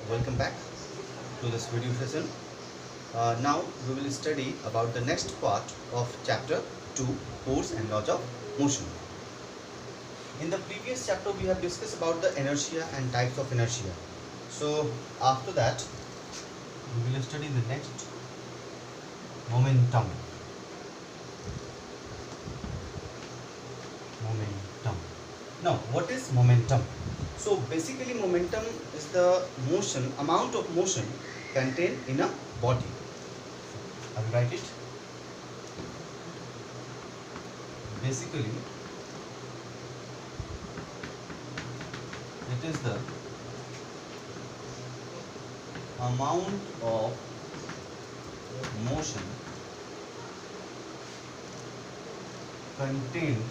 welcome back to this video session. Now we will study about the next part of chapter 2, force and laws of motion. In the previous chapter we have discussed about the inertia and types of inertia. So after that we will study the next, momentum. Now what is momentum? So basically momentum is the amount of motion contained in a body. I will write it. Basically it is the amount of motion contained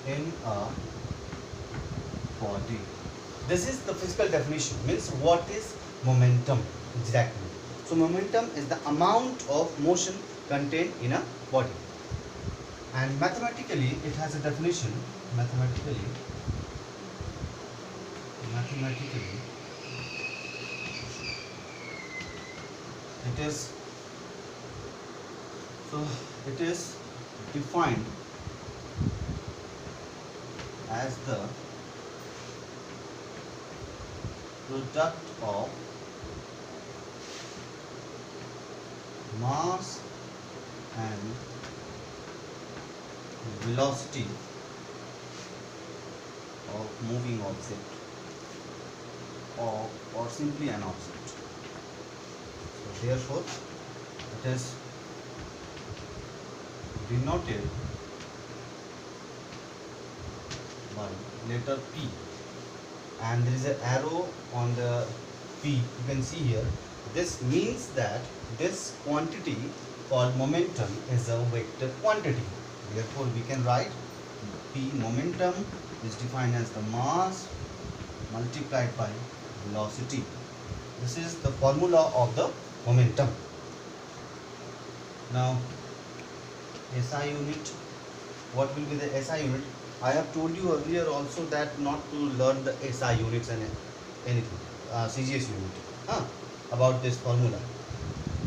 in a body. This is the physical definition, means what is momentum exactly. So momentum is the amount of motion contained in a body, and mathematically it has a definition. Mathematically it is defined as the product of mass and velocity of moving object, or simply an object. So therefore it is denoted by letter P, and there is an arrow on the P, you can see here. This means that this quantity called momentum is a vector quantity. Therefore we can write P, momentum, is defined as the mass multiplied by velocity. This is the formula of the momentum. Now SI unit, what will be the SI unit? I have told you earlier also that not to learn the SI units and anything, CGS unit, about this formula.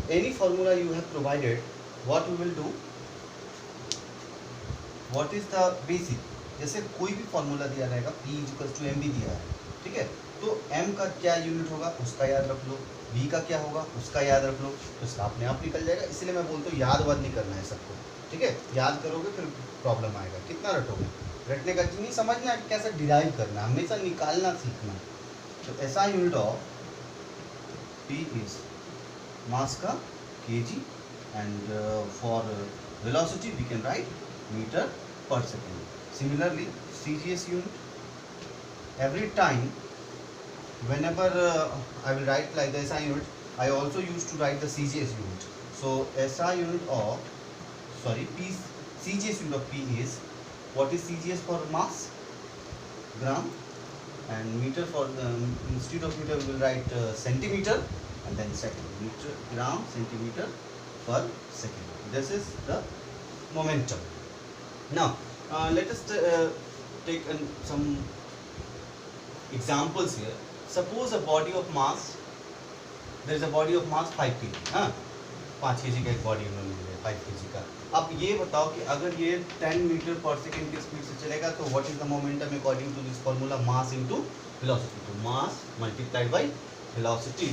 Any formula you have provided, what we will do, what is the basic, जैसे कोई भी formula दिया रहेगा P = mv दिया है, ठीक है, तो m का क्या यूनिट होगा उसका याद रख लो, v का क्या होगा उसका याद रख लो, तो इसका अपने आप निकल जाएगा. इसलिए मैं बोलता हूँ याद नहीं करना है सबको, ठीक है. याद करोगे फिर प्रॉब्लम आएगा. कितना रटोगे, रटने का नहीं, समझना कैसे डिराइव करना, हमेशा निकालना सीखना. तो SI unit of P is mass का kg, and for velocity we can write meter per second. Similarly CGS unit, every time whenever I will write like the SI unit, I also used to write the CGS unit. So SI unit of P, CGS unit of P is, what is CGS for mass? Gram. And meter for instead of meter we will write centimeter, and then second, meter, gram, centimeter per second. This is the momentum. Now let us take some examples here. Suppose a body of mass, there is a body of mass 5 kg, 5 kg का एक body उन्होंने लिया 5 kg का. अब ये बताओ कि अगर ये 10 मीटर पर सेकेंड की स्पीड से चलेगा तो what is the momentum according to this formula, mass into velocity. तो mass multiplied by velocity,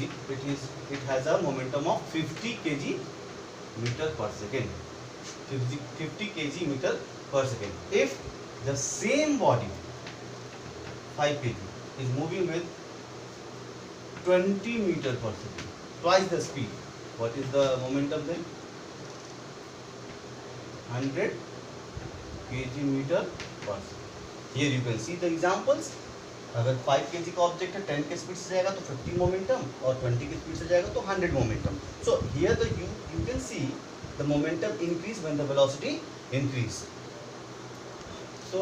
it has a momentum of 50 kg metre per second. 50 kg मीटर per second. If the same body 5 kg is moving with 20 meter per second, twice the speed, what is the momentum then? 100 kg meter per second. Here you can see the examples. अगर 5 kg का object है 10 के speed से जाएगा तो 50 momentum, और 20 की speed से जाएगा तो 100 momentum. So here the you can see the momentum increase when the velocity increase. So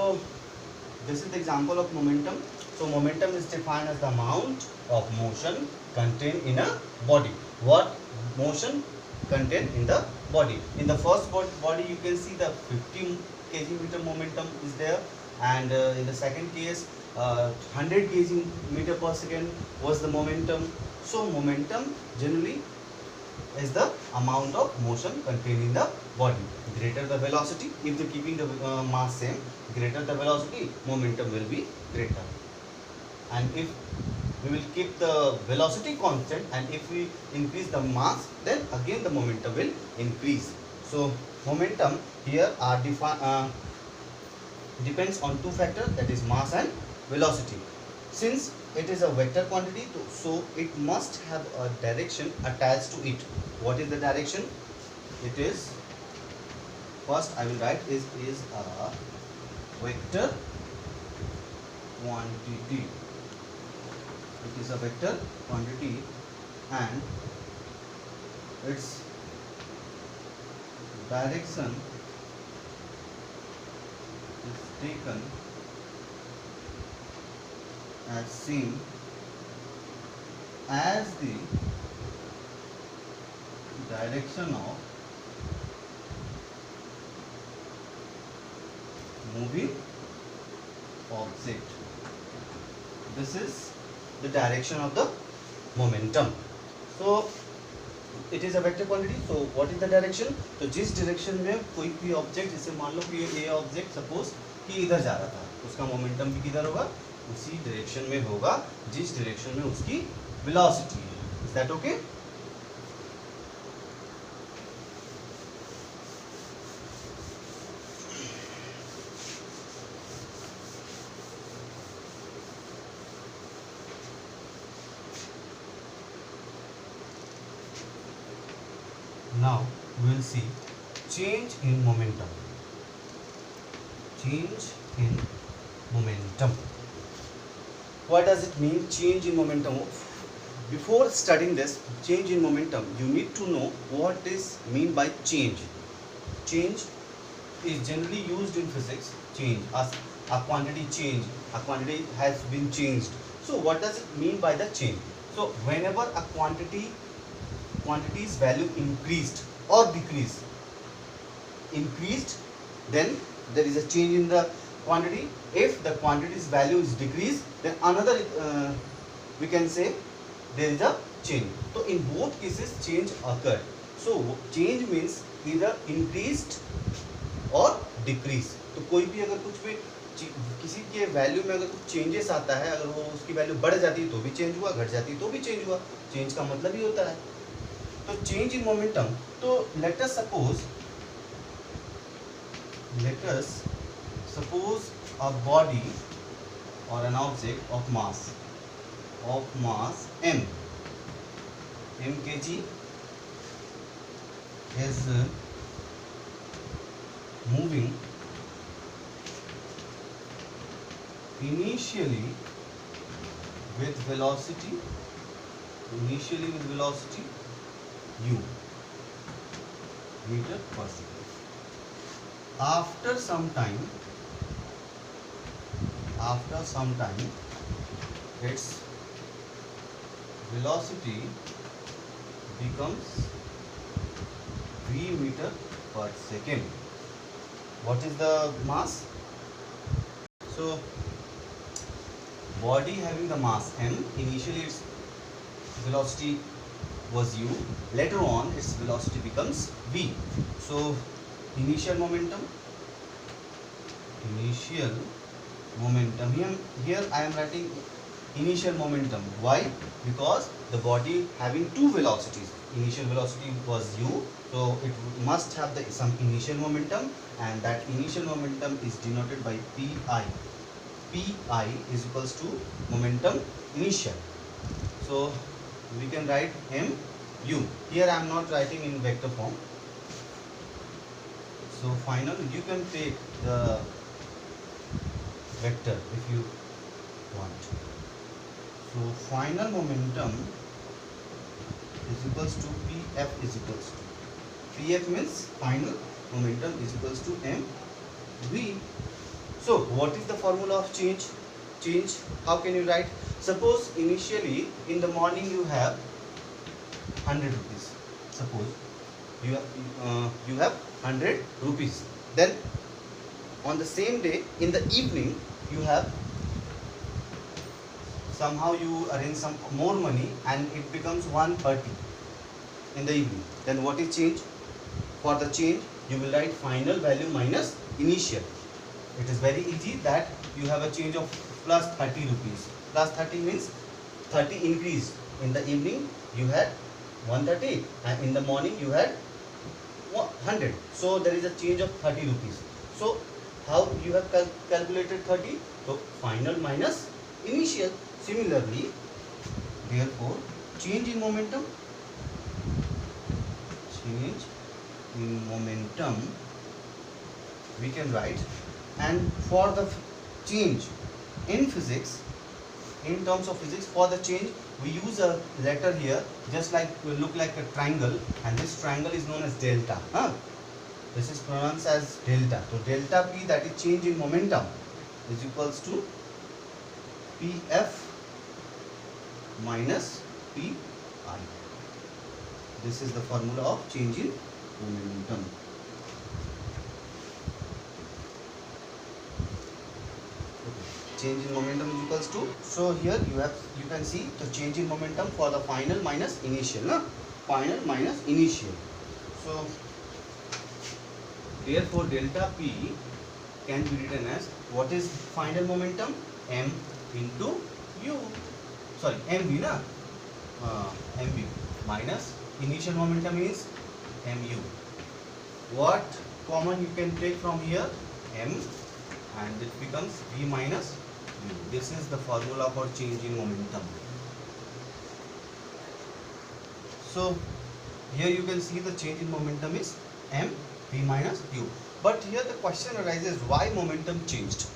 this is the example of momentum. So momentum is defined as the amount of motion contained in a body. What motion contained in the body? In the first body you can see the 50 kg meter momentum is there, and in the second case 100 kg meter per second was the momentum. So momentum generally is the amount of motion contained in the body. Greater the velocity, if they keeping the mass same, greater the velocity, momentum will be greater. And if we will keep the velocity constant, and if we increase the mass, then again the momentum will increase. So momentum here are depends on two factors, that is mass and velocity. Since it is a vector quantity, so it must have a direction attached to it. What is the direction? It is, first I will write is a vector quantity. It is a vector quantity and its direction is taken as same as the direction of moving object. This is the direction of the momentum. So it is a vector quantity. So what is the direction? तो जिस direction में कोई भी object, जैसे मान लो कि ये object suppose कि इधर जा रहा था, उसका momentum भी किधर होगा? उसी direction में होगा जिस direction में उसकी velocity है. Is that okay? Now we will see change in momentum. Change in momentum. What does it mean, change in momentum? Before studying this change in momentum, you need to know what is mean by change. Change is generally used in physics. Change, as a quantity change, a quantity has been changed. So what does it mean by the change? So whenever a quantity's value increased or decreased, then there is a change in the quantity. If the quantity's value is decreased, then another we can say there is a change. So in both cases change occurred. So change means either increased or decreased. तो कोई भी अगर कुछ भी किसी के value में अगर कुछ चेंजेस आता है, अगर वो उसकी वैल्यू बढ़ जाती है तो भी चेंज हुआ, घट जाती है तो भी चेंज हुआ. चेंज का मतलब ही होता है. तो चेंज इन मोमेंटम, तो let us suppose a body or an object of mass m kg is moving initially with velocity u meter per second. After some time its velocity becomes v meter per second. What is the mass? So body having the mass m, initially its velocity was u, later on its velocity becomes v. So initial momentum, here I am writing initial momentum. Why? Because the body having two velocities. Initial velocity was u, so it must have some initial momentum, and that initial momentum is denoted by pi. Pi is equals to momentum initial. So we can write m u. Here I am not writing in vector form. So final, you can take the vector if you want. So final momentum is equals to Pf is equals to, Pf means final momentum is equals to mv. So what is the formula of change? How can you write? Suppose initially in the morning you have 100 rupees. Suppose you have 100 rupees. Then on the same day in the evening you have somehow you arrange some more money and it becomes 130 in the evening, then what is change? For the change you will write final value minus initial. It is very easy that you have a change of plus 30 rupees. Plus 30 means 30 increase. In the evening you had 130 and in the morning you had 100. So there is a change of 30 rupees. So how you have calculated 30? So final minus initial. Similarly, therefore, change in momentum we can write, and for the change in physics, in terms of physics, for the change we use a letter here, just like will look like a triangle, and this triangle is known as delta. This is pronounced as delta. So delta P, that is change in momentum, is equals to PF minus PI. This is the formula of change in momentum. Change in momentum is equals to, so here you can see the change in momentum for the final minus initial, final minus initial. So therefore delta P can be written as, what is final momentum? M into U, sorry, MV MV minus initial momentum is MU. What common you can take from here? M, and it becomes V minus U. This is the formula for change in momentum. So here you can see the change in momentum is M V minus U. But here the question arises, why momentum changed?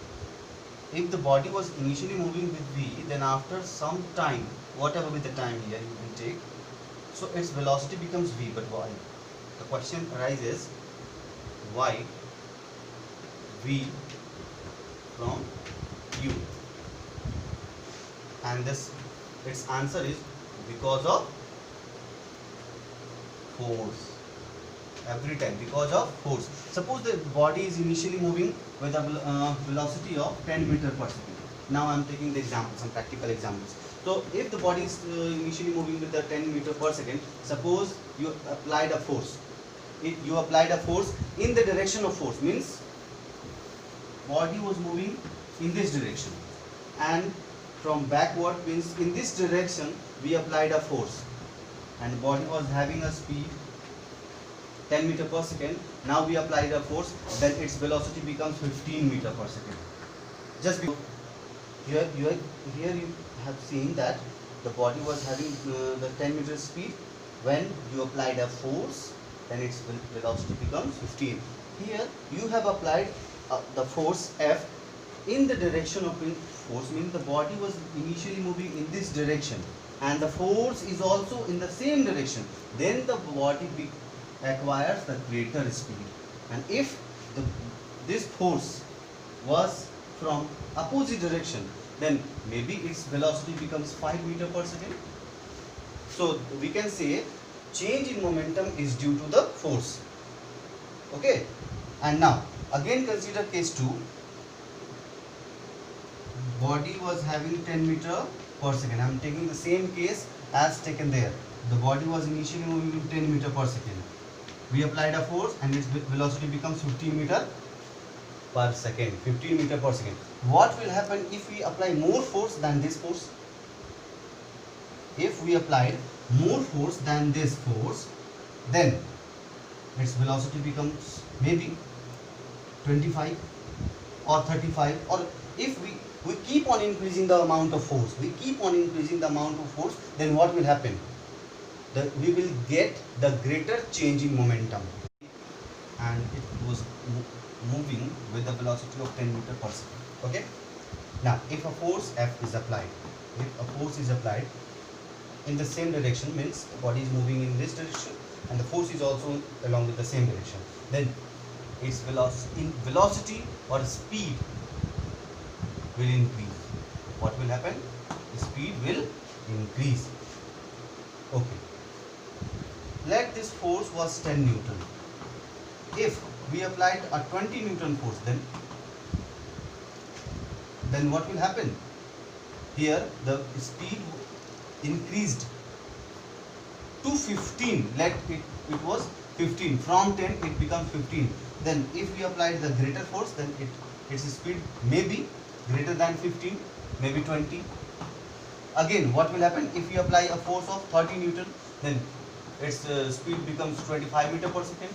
If the body was initially moving with V, then after some time, whatever with the time here you can take, so its velocity becomes V. But why? The question arises, why V from U? And this, its answer is because of force. Every time because of force. Suppose the body is initially moving with a velocity of 10 meter per second. Now I am taking the example, some practical examples. So if the body is initially moving with a 10 meter per second, suppose you applied a force. If you applied a force in the direction of force, means body was moving in this direction, and from backward means in this direction we applied a force, and body was having a speed 10 meter per second. Now we applied a force, then its velocity becomes 15 meter per second. Just because here you have seen that the body was having the 10 meter speed. When you applied a force, then its velocity becomes 15. Here you have applied the force F in the direction of force, means the body was initially moving in this direction and the force is also in the same direction. Then the body acquires the greater speed. And if this force was from opposite direction, then maybe its velocity becomes 5 meter per second. So we can say change in momentum is due to the force. Okay. And now again consider case 2. Body was having 10 meter per second. I am taking the same case as taken there. The body was initially moving in 10 meter per second. We applied a force and its velocity becomes 15 meter per second. 15 meter per second. What will happen if we apply more force than this force? If we applied more force than this force, then its velocity becomes maybe 25 or 35, or if we keep on increasing the amount of force, then what will happen? We will get the greater change in momentum, and it was moving with the velocity of 10 meter per second. Okay. Now if a force F is applied, in the same direction, means the body is moving in this direction and the force is also along with the same direction, then its velocity or speed will increase. What will happen? The speed will increase. Okay. Let this force was 10 Newton. If we applied a 20 Newton force, then what will happen? here the speed increased to 15. Let it was 15. From 10 it becomes 15. Then if we applied the greater force, then its speed may be greater than 15, maybe 20. Again, what will happen if we apply a force of 30 Newton? Then its speed becomes 25 meter per second.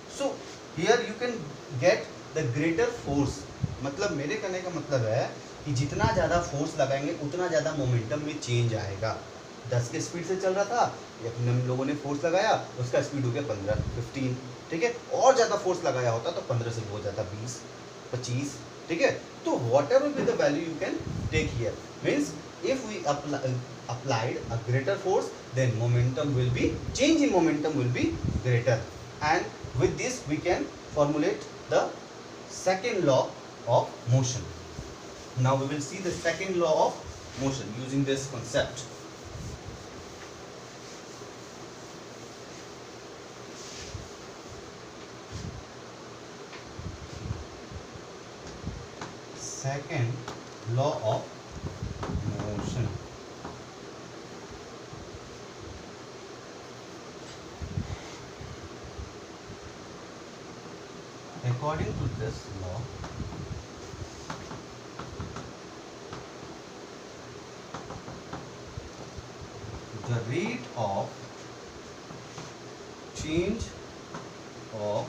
So here you can get the greater force. मतलब मेरे कहने का मतलब है कि जितना ज़्यादा force लगाएंगे उतना ज़्यादा मोमेंटम में चेंज आएगा। 10 के स्पीड से चल रहा था, हम लोगों ने फोर्स लगाया, उसका स्पीड हो गया 15, 15, ठीक है। और ज़्यादा फोर्स लगाया होता तो 15 से हो जाता 20, 25, ठीक है। तो whatever be the value you can take here, means if we applied a greater force, then momentum will be, change in momentum will be greater, and with this we can formulate the second law of motion. Now we will see the second law of motion using this concept. Second law of motion. According to this law, the rate of change of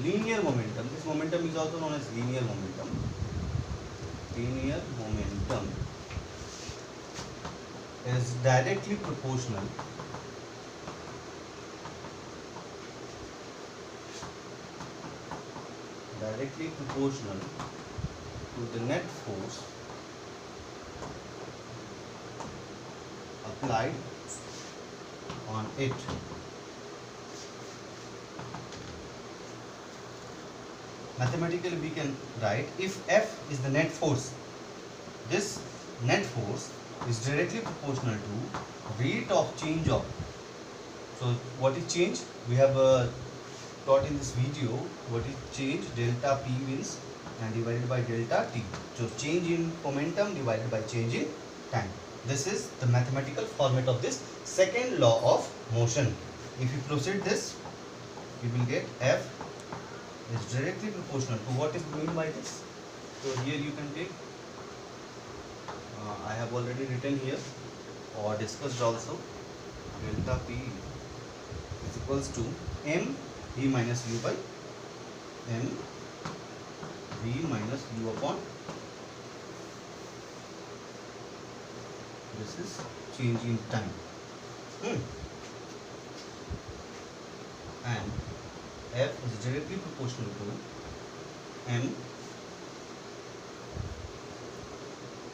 linear momentum, this momentum is also known as linear momentum. Linear momentum is directly proportional to the net force applied on it. Mathematically we can write, if F is the net force, this net force is directly proportional to rate of change of, so what is change? We have taught in this video what is change. Delta P means and divided by delta T. So change in momentum divided by change in time. This is the mathematical format of this second law of motion. If you proceed this, you will get F is directly proportional to, what is mean by this? So here you can take, I have already written here or discussed also, delta P is equals to M V minus U by M V minus U upon, this is change in time. And F is directly proportional to M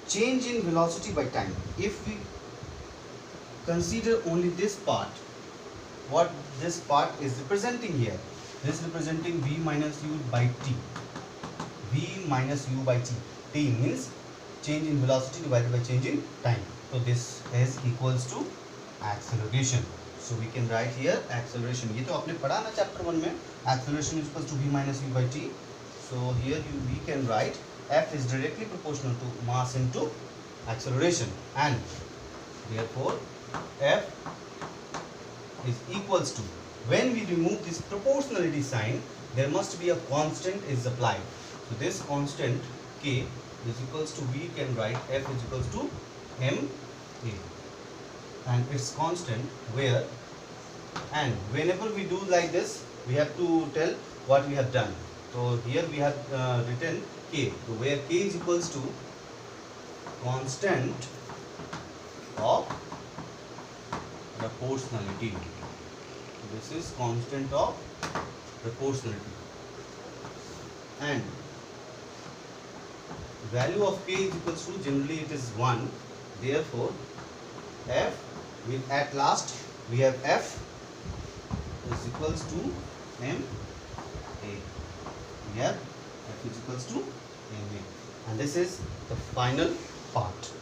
change in velocity by time. If we consider only this part, what this part is representing here, this representing V minus U by T. V minus U by T. T means change in velocity divided by change in time. So this is equals to acceleration. So we can write here acceleration. ये तो आपने पढ़ा ना chapter 1 में, acceleration is equals to V minus U by T. So here we can write F is directly proportional to mass into acceleration, and therefore F is equals to, when we remove this proportionality sign, there must be a constant is applied. So this constant K is equals to, we can write F is equals to M A, and its constant where, and whenever we do like this, we have to tell what we have done. So here we have written K, so where K is equals to constant of proportionality. This is constant of proportionality, and value of K is equals to, generally it is 1. Therefore F will, at last we have F is equals to M A. We have F is equals to M A, and this is the final part.